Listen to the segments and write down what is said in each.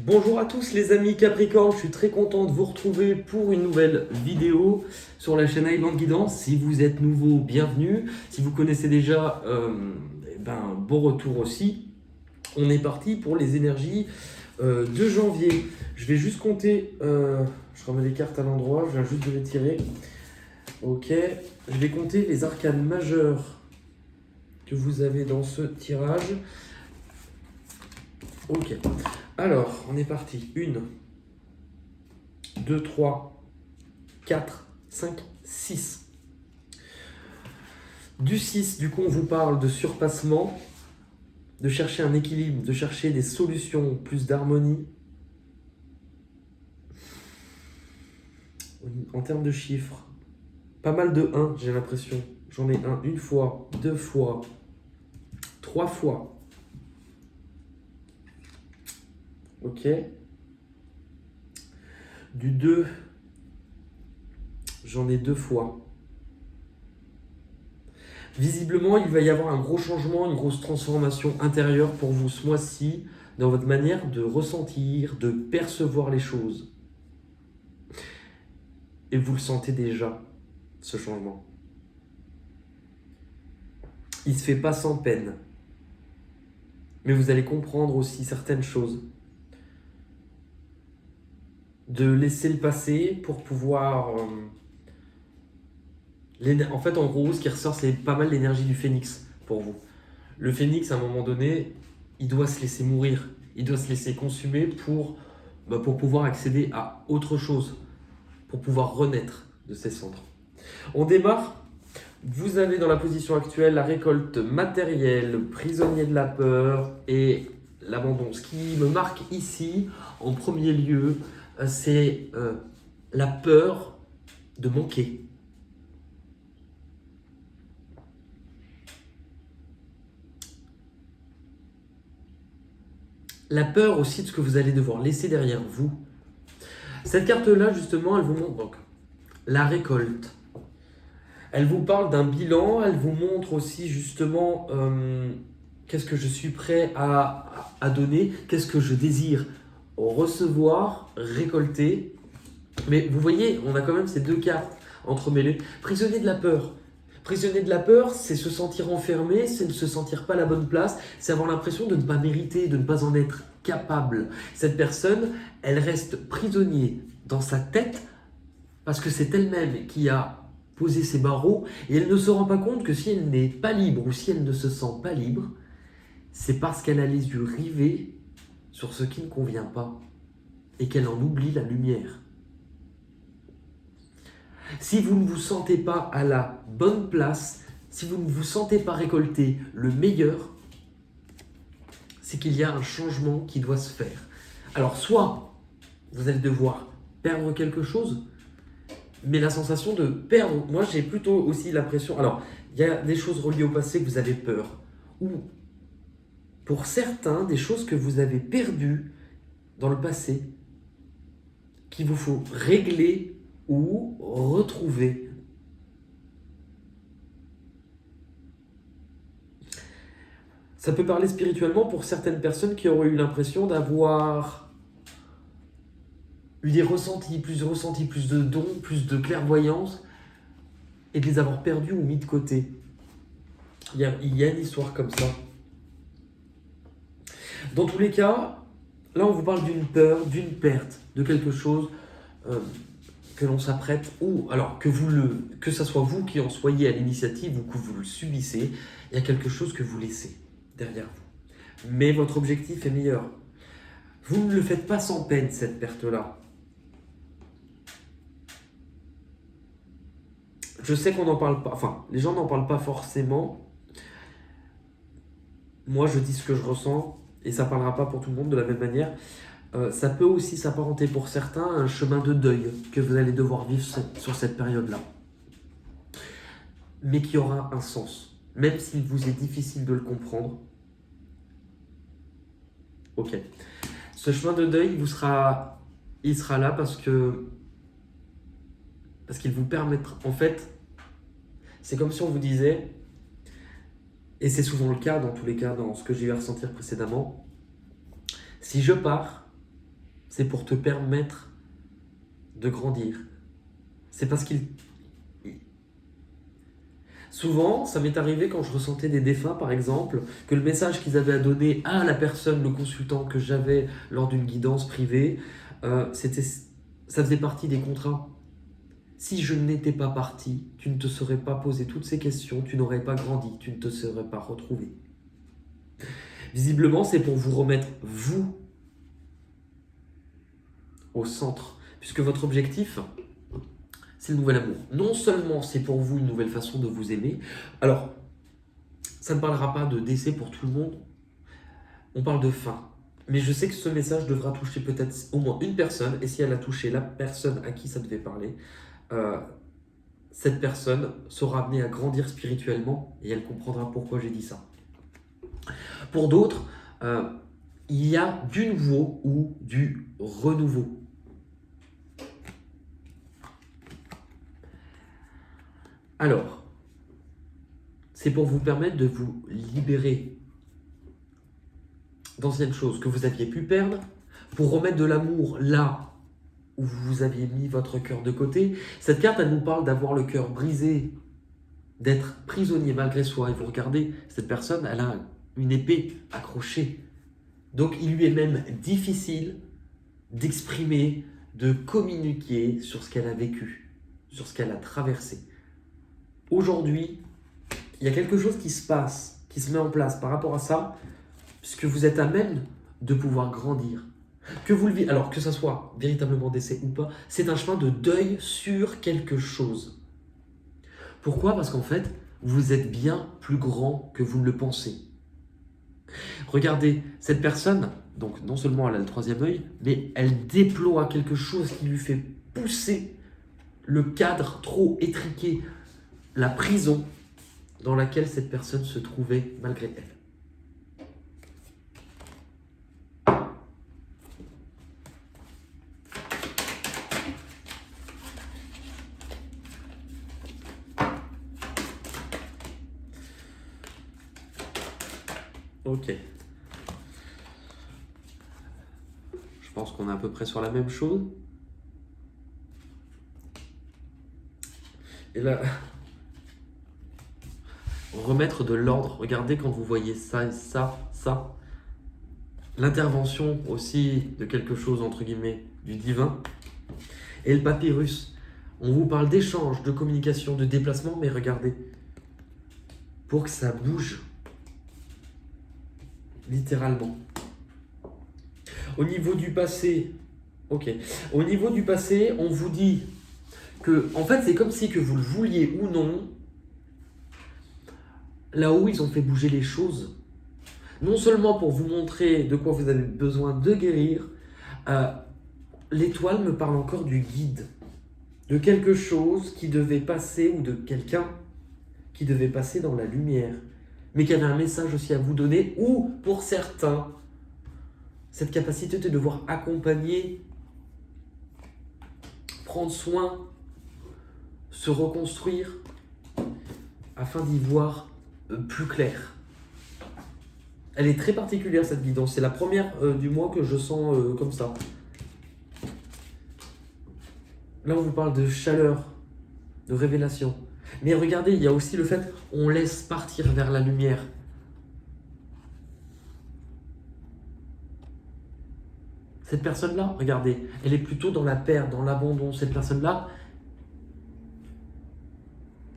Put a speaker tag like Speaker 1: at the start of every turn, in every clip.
Speaker 1: Bonjour à tous les amis Capricorne, je suis très content de vous retrouver pour une nouvelle vidéo sur la chaîne Island Guidance. Si vous êtes nouveau, bienvenue. Si vous connaissez déjà, bon retour aussi. On est parti pour les énergies de janvier. Je vais juste compter, je remets les cartes à l'endroit, je viens juste de les tirer. Ok, je vais compter les arcanes majeures que vous avez dans ce tirage. Ok. Alors, on est parti. 1, 2, 3, 4, 5, 6. Du 6, du coup, on vous parle de surpassement, de chercher un équilibre, de chercher des solutions, plus d'harmonie. En termes de chiffres, pas mal de 1, j'ai l'impression. J'en ai un une fois, 2 fois, 3 fois. Ok. Du 2, j'en ai 2 fois. Visiblement, il va y avoir un gros changement, une grosse transformation intérieure pour vous ce mois-ci dans votre manière de ressentir, de percevoir les choses. Et vous le sentez déjà, ce changement. Il ne se fait pas sans peine. Mais vous allez comprendre aussi certaines choses. De laisser le passé pour pouvoir... En fait, en gros, ce qui ressort, c'est pas mal l'énergie du phénix pour vous. Le phénix, à un moment donné, il doit se laisser mourir. Il doit se laisser consumer pour pouvoir accéder à autre chose. Pour pouvoir renaître de ses cendres. On démarre. Vous avez dans la position actuelle la récolte matérielle, prisonnier de la peur et l'abandon. Ce qui me marque ici, en premier lieu, c'est la peur de manquer. La peur aussi de ce que vous allez devoir laisser derrière vous. Cette carte-là, justement, elle vous montre donc la récolte. Elle vous parle d'un bilan, elle vous montre aussi justement qu'est-ce que je suis prêt à donner, qu'est-ce que je désire recevoir, récolter. Mais vous voyez, on a quand même ces deux cartes entremêlées. Prisonnier de la peur. Prisonnier de la peur, c'est se sentir enfermé, c'est ne se sentir pas à la bonne place, c'est avoir l'impression de ne pas mériter, de ne pas en être capable. Cette personne, elle reste prisonnier dans sa tête parce que c'est elle-même qui a posé ses barreaux et elle ne se rend pas compte que si elle n'est pas libre ou si elle ne se sent pas libre, c'est parce qu'elle a les yeux rivés sur ce qui ne convient pas et qu'elle en oublie la lumière. Si vous ne vous sentez pas à la bonne place, si vous ne vous sentez pas récolter le meilleur, c'est qu'il y a un changement qui doit se faire. Alors soit vous allez devoir perdre quelque chose, mais la sensation de perdre, moi j'ai plutôt aussi l'impression, alors il y a des choses reliées au passé que vous avez peur, ou pour certains des choses que vous avez perdues dans le passé, qu'il vous faut régler ou retrouver. Ça peut parler spirituellement pour certaines personnes qui auraient eu l'impression d'avoir eu des ressentis, plus de dons, plus de clairvoyance, et de les avoir perdus ou mis de côté. Il y a une histoire comme ça. Dans tous les cas, là on vous parle d'une peur, d'une perte, de quelque chose que l'on s'apprête, ou alors que ça soit vous qui en soyez à l'initiative ou que vous le subissez, il y a quelque chose que vous laissez derrière vous. Mais votre objectif est meilleur. Vous ne le faites pas sans peine, cette perte-là. Je sais qu'on n'en parle pas, enfin, les gens n'en parlent pas forcément. Moi, je dis ce que je ressens, et ça ne parlera pas pour tout le monde de la même manière. Ça peut aussi s'apparenter pour certains à un chemin de deuil que vous allez devoir vivre sur cette période-là. Mais qui aura un sens, même s'il vous est difficile de le comprendre. Ok. Ce chemin de deuil, il sera là parce qu'il vous permettra, en fait, c'est comme si on vous disait, et c'est souvent le cas dans tous les cas, dans ce que j'ai eu à ressentir précédemment, si je pars, c'est pour te permettre de grandir. C'est parce qu'il... Souvent, ça m'est arrivé quand je ressentais des défunts, par exemple, que le message qu'ils avaient à donner à la personne, le consultant que j'avais lors d'une guidance privée, ça faisait partie des contrats. Si je n'étais pas parti, tu ne te serais pas posé toutes ces questions, tu n'aurais pas grandi, tu ne te serais pas retrouvé. Visiblement, c'est pour vous remettre, vous, au centre, puisque votre objectif, c'est le nouvel amour. Non seulement c'est pour vous une nouvelle façon de vous aimer, alors, ça ne parlera pas de décès pour tout le monde, on parle de fin. Mais je sais que ce message devra toucher peut-être au moins une personne, et si elle a touché la personne à qui ça devait parler, cette personne sera amenée à grandir spirituellement, et elle comprendra pourquoi j'ai dit ça. Pour d'autres, il y a du nouveau ou du renouveau. Alors, c'est pour vous permettre de vous libérer d'anciennes choses que vous aviez pu perdre, pour remettre de l'amour là où vous aviez mis votre cœur de côté. Cette carte, elle nous parle d'avoir le cœur brisé, d'être prisonnier malgré soi. Et vous regardez, cette personne, elle a une épée accrochée. Donc, il lui est même difficile d'exprimer, de communiquer sur ce qu'elle a vécu, sur ce qu'elle a traversé. Aujourd'hui, il y a quelque chose qui se passe, qui se met en place par rapport à ça, puisque vous êtes à même de pouvoir grandir. Que vous le vivez, alors que ça soit véritablement décès ou pas, c'est un chemin de deuil sur quelque chose. Pourquoi ? Parce qu'en fait, vous êtes bien plus grand que vous ne le pensez. Regardez, cette personne, donc non seulement elle a le troisième œil, mais elle déploie quelque chose qui lui fait pousser le cadre trop étriqué, la prison dans laquelle cette personne se trouvait malgré elle. Ok. Je pense qu'on est à peu près sur la même chose. Et là, remettre de l'ordre. Regardez quand vous voyez ça et ça, ça. L'intervention aussi de quelque chose, entre guillemets, du divin. Et le papyrus. On vous parle d'échange, de communication, de déplacement, mais regardez. Pour que ça bouge. Littéralement. Au niveau du passé, ok. Au niveau du passé, on vous dit que, en fait, c'est comme si que vous le vouliez ou non, là-haut, ils ont fait bouger les choses. Non seulement pour vous montrer de quoi vous avez besoin de guérir, l'étoile me parle encore du guide, de quelque chose qui devait passer ou de quelqu'un qui devait passer dans la lumière, mais qui avait un message aussi à vous donner, ou pour certains, cette capacité de devoir accompagner, prendre soin, se reconstruire, afin d'y voir plus clair. Elle est très particulière cette guidance, c'est la première du mois que je sens comme ça. Là on vous parle de chaleur, de révélation. Mais regardez, il y a aussi le fait on laisse partir vers la lumière. Cette personne-là, regardez, elle est plutôt dans la perte, dans l'abandon. Cette personne-là,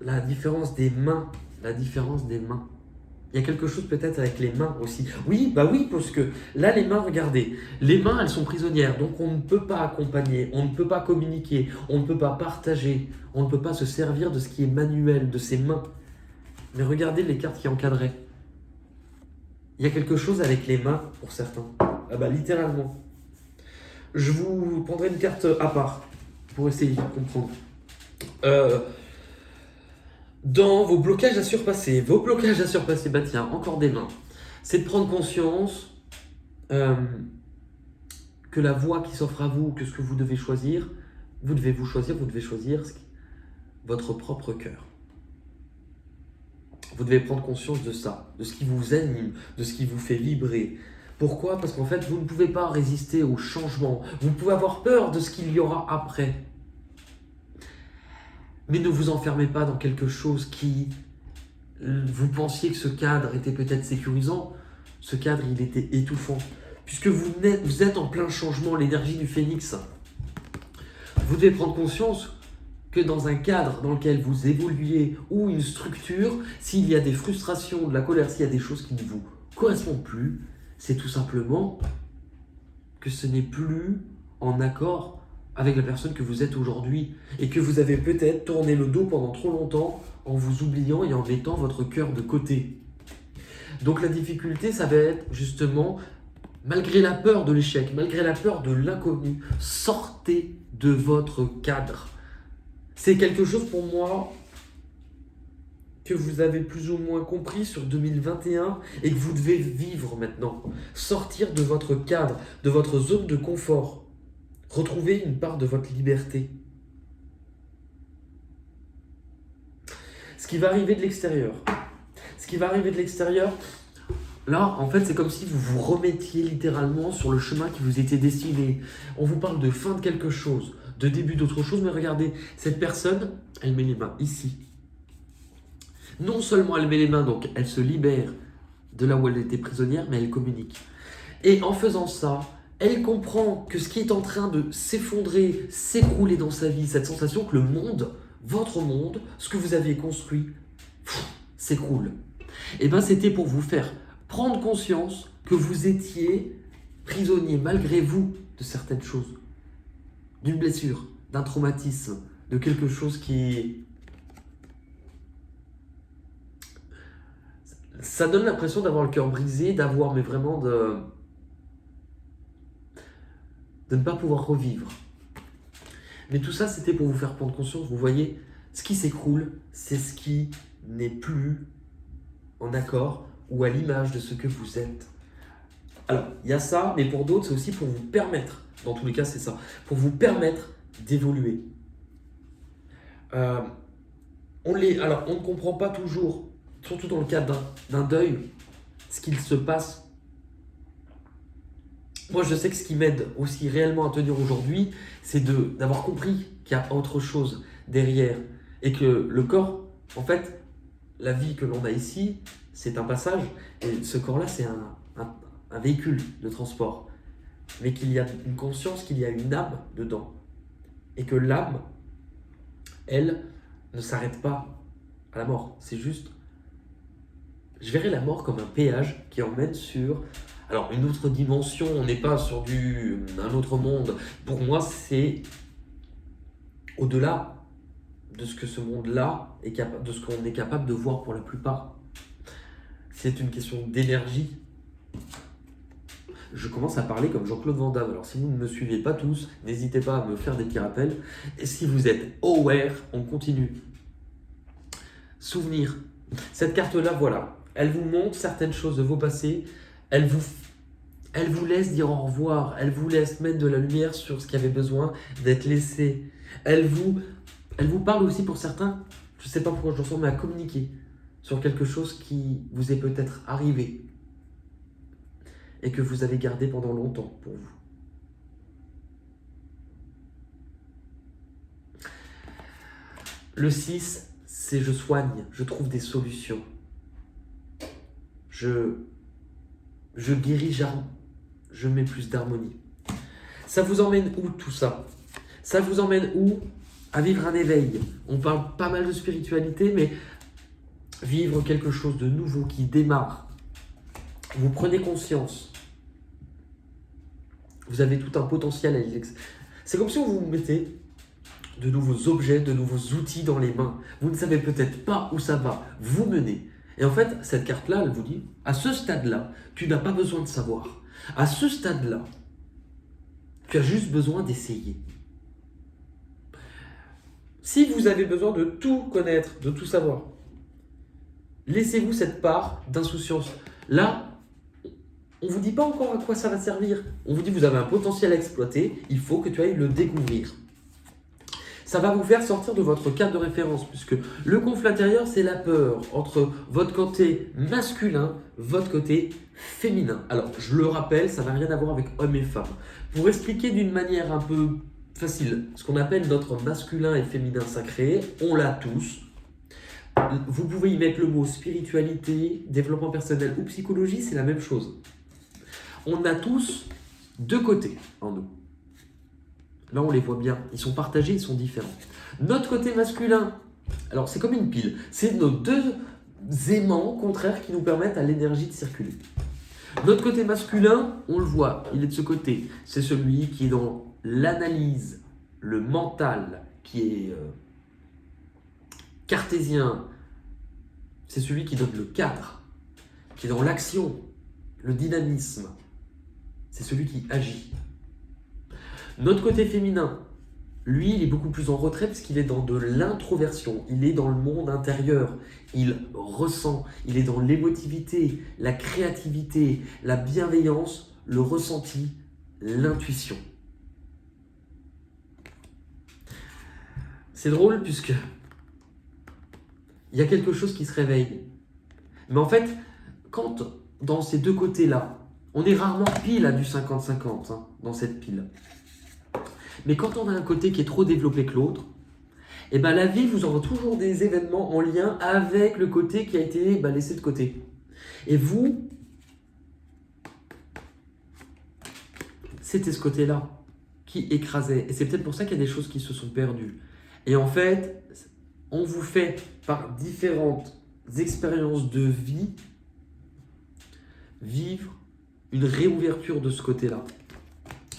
Speaker 1: la différence des mains, Il y a quelque chose peut-être avec les mains aussi. Oui, bah oui, parce que là, les mains, regardez, les mains, elles sont prisonnières, donc on ne peut pas accompagner, on ne peut pas communiquer, on ne peut pas partager, on ne peut pas se servir de ce qui est manuel, de ses mains. Mais regardez les cartes qui encadraient. Il y a quelque chose avec les mains pour certains. Ah bah littéralement. Je vous prendrai une carte à part pour essayer de comprendre. Dans vos blocages à surpasser, bah tiens, encore des mains. C'est de prendre conscience que la voie qui s'offre à vous, que ce que vous devez choisir, vous devez choisir votre propre cœur. Vous devez prendre conscience de ça, de ce qui vous anime, de ce qui vous fait vibrer. Pourquoi? Parce qu'en fait, vous ne pouvez pas résister au changement. Vous pouvez avoir peur de ce qu'il y aura après. Mais ne vous enfermez pas dans quelque chose qui... Vous pensiez que ce cadre était peut-être sécurisant. Ce cadre, il était étouffant. Puisque vous êtes en plein changement, l'énergie du phénix. Vous devez prendre conscience que dans un cadre dans lequel vous évoluez ou une structure, s'il y a des frustrations, de la colère, s'il y a des choses qui ne vous correspondent plus, c'est tout simplement que ce n'est plus en accord avec la personne que vous êtes aujourd'hui et que vous avez peut-être tourné le dos pendant trop longtemps en vous oubliant et en mettant votre cœur de côté. Donc la difficulté, ça va être justement, malgré la peur de l'échec, malgré la peur de l'inconnu, sortez de votre cadre. C'est quelque chose pour moi que vous avez plus ou moins compris sur 2021 et que vous devez vivre maintenant. Sortir de votre cadre, de votre zone de confort. Retrouver une part de votre liberté. Ce qui va arriver de l'extérieur. Là, en fait, c'est comme si vous vous remettiez littéralement sur le chemin qui vous était destiné. On vous parle de fin de quelque chose, de début d'autre chose, mais regardez, cette personne, elle met les mains ici. Non seulement elle met les mains, donc elle se libère de là où elle était prisonnière, mais elle communique. Et en faisant ça, elle comprend que ce qui est en train de s'effondrer, s'écrouler dans sa vie, cette sensation que le monde, votre monde, ce que vous avez construit, s'écroule. Et bien c'était pour vous faire prendre conscience que vous étiez prisonnier malgré vous de certaines choses, d'une blessure, d'un traumatisme, de quelque chose qui... Ça donne l'impression d'avoir le cœur brisé, d'avoir, mais vraiment de ne pas pouvoir revivre. Mais tout ça, c'était pour vous faire prendre conscience. Vous voyez, ce qui s'écroule, c'est ce qui n'est plus en accord ou à l'image de ce que vous êtes. Alors, il y a ça, mais pour d'autres, c'est aussi pour vous permettre, dans tous les cas, c'est ça, pour vous permettre d'évoluer. On ne comprend pas toujours, surtout dans le cadre d'un deuil, ce qu'il se passe. Moi, je sais que ce qui m'aide aussi réellement à tenir aujourd'hui, c'est d'avoir compris qu'il y a autre chose derrière. Et que le corps, en fait, la vie que l'on a ici, c'est un passage. Et ce corps-là, c'est un véhicule de transport. Mais qu'il y a une conscience, qu'il y a une âme dedans. Et que l'âme, elle, ne s'arrête pas à la mort. C'est juste... Je verrais la mort comme un péage qui emmène sur... Alors, une autre dimension, on n'est pas sur un autre monde. Pour moi, c'est au-delà de ce que ce monde-là est capable, de ce qu'on est capable de voir pour la plupart. C'est une question d'énergie. Je commence à parler comme Jean-Claude Van Damme. Alors, si vous ne me suivez pas tous, n'hésitez pas à me faire des petits rappels. Et si vous êtes aware, on continue. Souvenir. Cette carte-là, voilà. Elle vous montre certaines choses de vos passés. Elle vous laisse dire au revoir. Elle vous laisse mettre de la lumière sur ce qui avait besoin d'être laissé. Elle vous parle aussi pour certains, je ne sais pas pourquoi je ressens, mais à communiquer sur quelque chose qui vous est peut-être arrivé et que vous avez gardé pendant longtemps pour vous. Le 6, c'est je soigne, je trouve des solutions. Je guéris, je mets plus d'harmonie. Ça vous emmène où tout ça? Ça vous emmène où? À vivre un éveil. On parle pas mal de spiritualité, mais vivre quelque chose de nouveau qui démarre. Vous prenez conscience. Vous avez tout un potentiel à l'exercer. C'est comme si on vous mettait de nouveaux objets, de nouveaux outils dans les mains. Vous ne savez peut-être pas où ça va vous mener. Et en fait, cette carte-là, elle vous dit, à ce stade-là, tu n'as pas besoin de savoir. À ce stade-là, tu as juste besoin d'essayer. Si vous avez besoin de tout connaître, de tout savoir, laissez-vous cette part d'insouciance. Là, on ne vous dit pas encore à quoi ça va servir. On vous dit, vous avez un potentiel à exploiter, il faut que tu ailles le découvrir. Ça va vous faire sortir de votre cadre de référence, puisque le conflit intérieur, c'est la peur entre votre côté masculin, votre côté féminin. Alors, je le rappelle, ça n'a rien à voir avec hommes et femmes. Pour expliquer d'une manière un peu facile, ce qu'on appelle notre masculin et féminin sacré, on l'a tous. Vous pouvez y mettre le mot spiritualité, développement personnel ou psychologie, c'est la même chose. On a tous deux côtés en nous. Là, on les voit bien. Ils sont partagés, ils sont différents. Notre côté masculin, alors c'est comme une pile. C'est nos deux aimants contraires qui nous permettent à l'énergie de circuler. Notre côté masculin, on le voit, il est de ce côté. C'est celui qui est dans l'analyse, le mental, qui est cartésien. C'est celui qui donne le cadre, qui est dans l'action, le dynamisme. C'est celui qui agit. Notre côté féminin, lui, il est beaucoup plus en retrait parce qu'il est dans de l'introversion. Il est dans le monde intérieur. Il ressent. Il est dans l'émotivité, la créativité, la bienveillance, le ressenti, l'intuition. C'est drôle puisque il y a quelque chose qui se réveille. Mais en fait, quand dans ces deux côtés-là, on est rarement pile à du 50-50 dans cette pile. Mais quand on a un côté qui est trop développé que l'autre, et ben la vie vous aura toujours des événements en lien avec le côté qui a été laissé de côté. Et vous, c'était ce côté-là qui écrasait. Et c'est peut-être pour ça qu'il y a des choses qui se sont perdues. Et en fait, on vous fait par différentes expériences de vie vivre une réouverture de ce côté-là.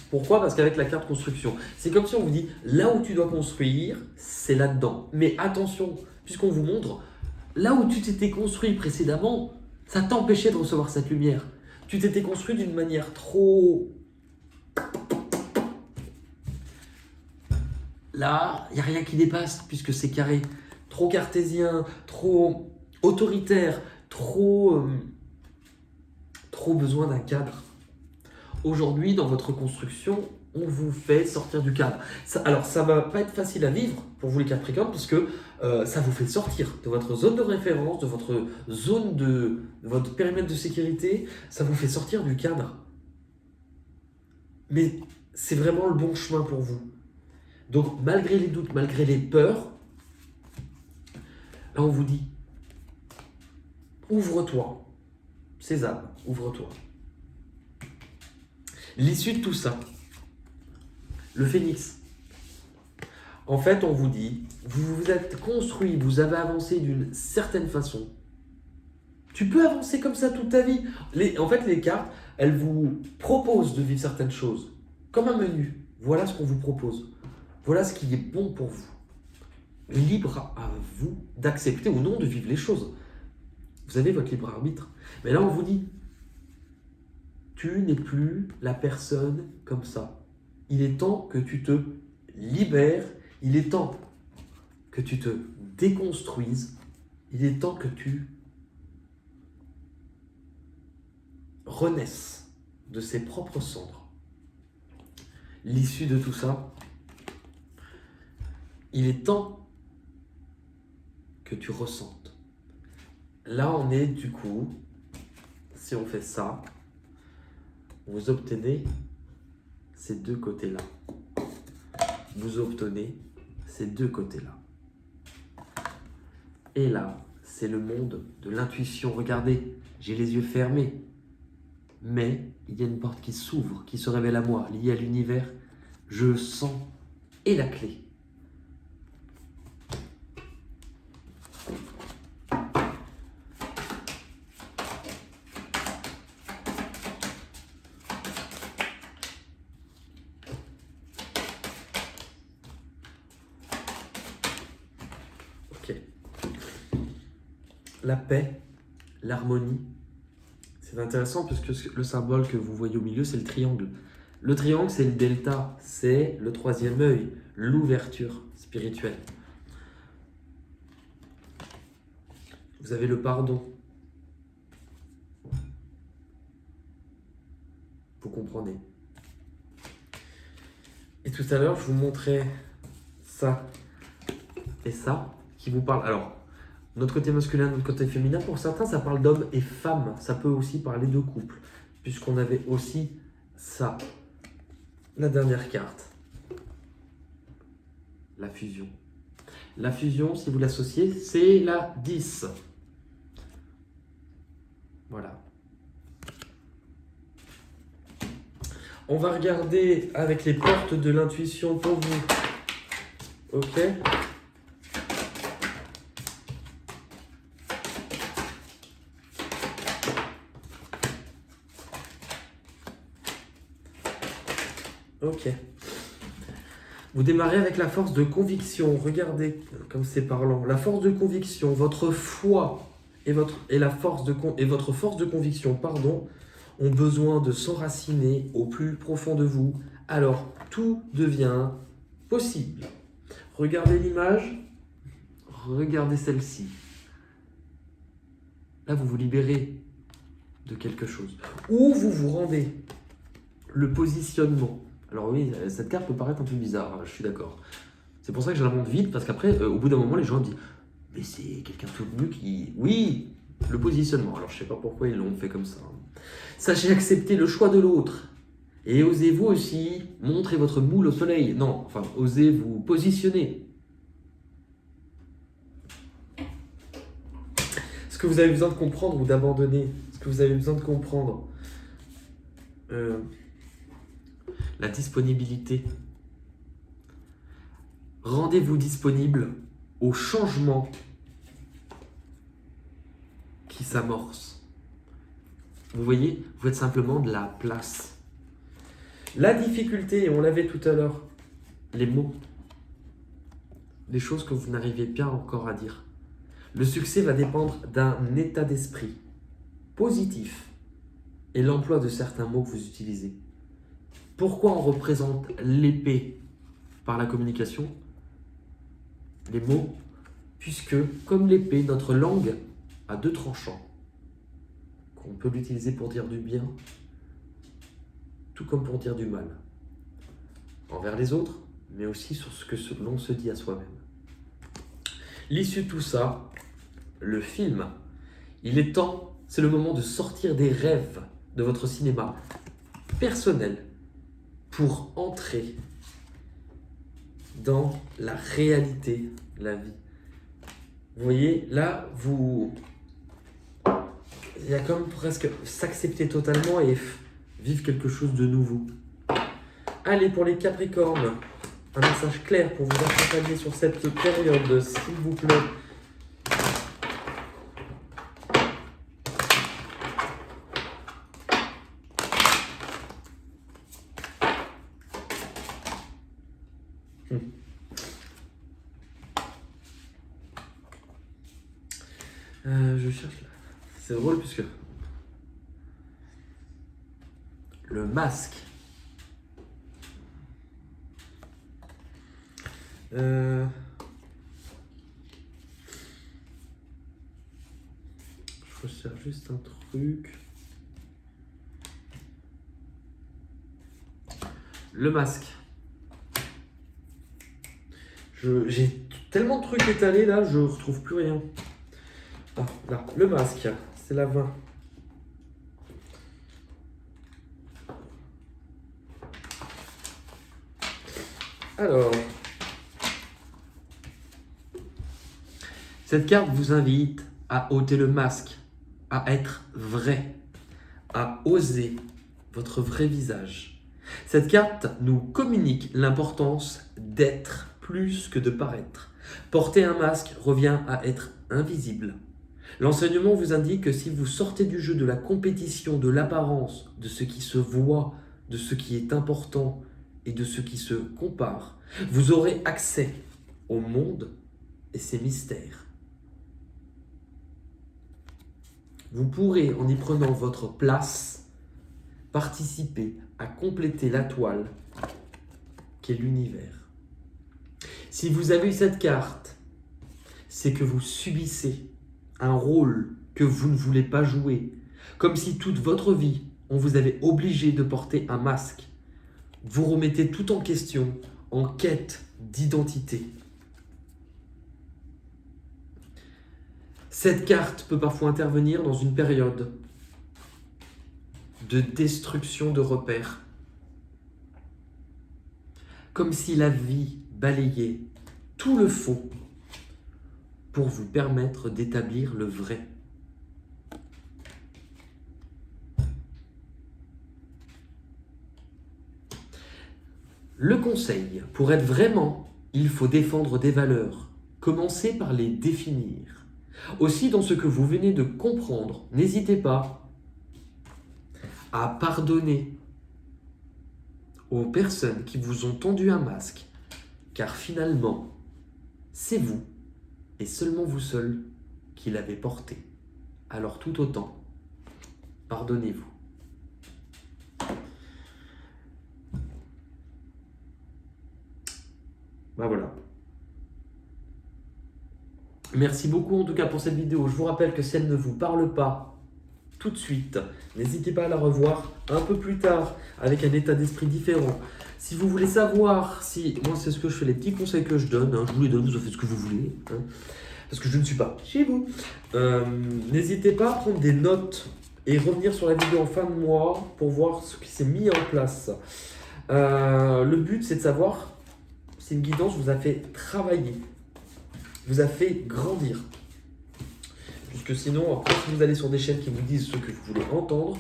Speaker 1: Pourquoi? Parce qu'avec la carte construction, c'est comme si on vous dit, là où tu dois construire, c'est là-dedans. Mais attention, puisqu'on vous montre, là où tu t'étais construit précédemment, ça t'empêchait de recevoir cette lumière. Tu t'étais construit d'une manière trop... Là, il n'y a rien qui dépasse, puisque c'est carré. Trop cartésien, trop autoritaire, trop besoin d'un cadre. Aujourd'hui, dans votre construction, on vous fait sortir du cadre. Alors, ça ne va pas être facile à vivre pour vous les Capricornes, puisque ça vous fait sortir de votre zone de référence, de votre zone de votre périmètre de sécurité. Ça vous fait sortir du cadre. Mais c'est vraiment le bon chemin pour vous. Donc, malgré les doutes, malgré les peurs, là, on vous dit, ouvre-toi. Sésame, ouvre-toi. L'issue de tout ça, le phénix. En fait, on vous dit, vous vous êtes construit, vous avez avancé d'une certaine façon. Tu peux avancer comme ça toute ta vie. En fait, les cartes, elles vous proposent de vivre certaines choses. Comme un menu. Voilà ce qu'on vous propose. Voilà ce qui est bon pour vous. Libre à vous d'accepter ou non de vivre les choses. Vous avez votre libre arbitre. Mais là, on vous dit, tu n'es plus la personne comme ça. Il est temps que tu te libères. Il est temps que tu te déconstruises. Il est temps que tu renaisses de ses propres cendres. L'issue de tout ça, il est temps que tu ressentes. Là, on est du coup, si on fait ça, vous obtenez ces deux côtés-là. Vous obtenez ces deux côtés-là. Et là, c'est le monde de l'intuition. Regardez, j'ai les yeux fermés. Mais il y a une porte qui s'ouvre, qui se révèle à moi, liée à l'univers. Je sens et la clé. Ok. La paix, l'harmonie. C'est intéressant parce que le symbole que vous voyez au milieu, c'est le triangle. Le triangle, c'est le delta, c'est le troisième œil, l'ouverture spirituelle. Vous avez le pardon. Vous comprenez. Et tout à l'heure, je vous montrais ça et ça qui vous parlent. Alors, notre côté masculin, notre côté féminin, pour certains, ça parle d'hommes et femmes. Ça peut aussi parler de couple, puisqu'on avait aussi ça. La dernière carte. La fusion. La fusion, si vous l'associez, c'est la 10. Voilà. On va regarder avec les portes de l'intuition pour vous. Ok ? Ok. Vous démarrez avec la force de conviction. Regardez comme c'est parlant. La force de conviction, votre foi et votre force de conviction, ont besoin de s'enraciner au plus profond de vous. Alors, tout devient possible. Regardez l'image. Regardez celle-ci. Là, vous vous libérez de quelque chose. Ou vous vous rendez. Le positionnement. Alors oui, cette carte peut paraître un peu bizarre, je suis d'accord. C'est pour ça que je la montre vite, parce qu'après, au bout d'un moment, les gens me disent « Mais c'est quelqu'un tout nu qui... » Oui, le positionnement. Alors je sais pas pourquoi ils l'ont fait comme ça. Sachez accepter le choix de l'autre. Et osez-vous aussi montrer votre moule au soleil. Non, enfin, osez vous positionner. Ce que vous avez besoin de comprendre ou d'abandonner. Ce que vous avez besoin de comprendre. La disponibilité. Rendez-vous disponible au changement qui s'amorce. Vous voyez, vous êtes simplement de la place. La difficulté, on l'avait tout à l'heure, les mots. Les choses que vous n'arrivez pas encore à dire. Le succès va dépendre d'un état d'esprit positif et l'emploi de certains mots que vous utilisez. Pourquoi on représente l'épée par la communication? Les mots, puisque comme l'épée, notre langue a deux tranchants. On peut l'utiliser pour dire du bien, tout comme pour dire du mal. Envers les autres, mais aussi sur ce que l'on se dit à soi-même. L'issue de tout ça, le film, il est temps, c'est le moment de sortir des rêves de votre cinéma personnel pour entrer dans la réalité de la vie. Vous voyez, là, il y a comme presque s'accepter totalement et vivre quelque chose de nouveau. Allez, pour les Capricornes, un message clair pour vous accompagner sur cette période, s'il vous plaît. Je cherche là. C'est drôle puisque le masque. Je recherche juste un truc. Le masque. J'ai tellement de trucs étalés là, je retrouve plus rien. Ah, là, le masque, c'est la 20. Alors, cette carte vous invite à ôter le masque, à être vrai, à oser votre vrai visage. Cette carte nous communique l'importance d'être plus que de paraître. Porter un masque revient à être invisible. L'enseignement vous indique que si vous sortez du jeu de la compétition, de l'apparence, de ce qui se voit, de ce qui est important et de ce qui se compare, vous aurez accès au monde et ses mystères. Vous pourrez, en y prenant votre place, participer à compléter la toile qu'est l'univers. Si vous avez eu cette carte, c'est que vous subissez un rôle que vous ne voulez pas jouer, comme si toute votre vie, on vous avait obligé de porter un masque. Vous remettez tout en question en quête d'identité. Cette carte peut parfois intervenir dans une période de destruction de repères. Comme si la vie balayait tout le faux pour vous permettre d'établir le vrai. Le conseil, pour être vraiment, il faut défendre des valeurs. Commencez par les définir. Aussi, dans ce que vous venez de comprendre, n'hésitez pas à pardonner aux personnes qui vous ont tendu un masque, car finalement, c'est vous, et seulement vous seul, qui l'avez porté. Alors tout autant, pardonnez-vous. Ben voilà. Merci beaucoup en tout cas pour cette vidéo. Je vous rappelle que si elle ne vous parle pas tout de suite, n'hésitez pas à la revoir un peu plus tard avec un état d'esprit différent. Si vous voulez savoir si... Moi c'est ce que je fais, les petits conseils que je donne, je vous les donne, vous en faites ce que vous voulez. Parce que je ne suis pas chez vous. N'hésitez pas à prendre des notes et revenir sur la vidéo en fin de mois pour voir ce qui s'est mis en place. Le but c'est de savoir si une guidance vous a fait travailler, vous a fait grandir. Puisque sinon, après, si vous allez sur des chaînes qui vous disent ce que vous voulez entendre,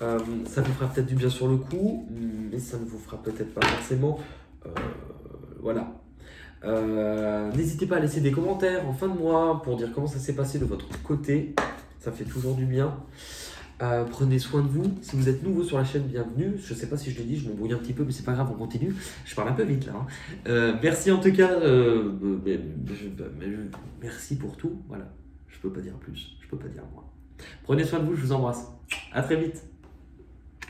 Speaker 1: ça vous fera peut-être du bien sur le coup, mais ça ne vous fera peut-être pas forcément. Voilà. N'hésitez pas à laisser des commentaires en fin de mois pour dire comment ça s'est passé de votre côté. Ça fait toujours du bien. Prenez soin de vous. Si vous êtes nouveau sur la chaîne, bienvenue. Je ne sais pas si je l'ai dit, je m'embrouille un petit peu, mais c'est pas grave, on continue. Je parle un peu vite là. Merci en tout cas. Merci pour tout. Voilà. Je peux pas dire plus. Je peux pas dire moins. Prenez soin de vous. Je vous embrasse. À très vite.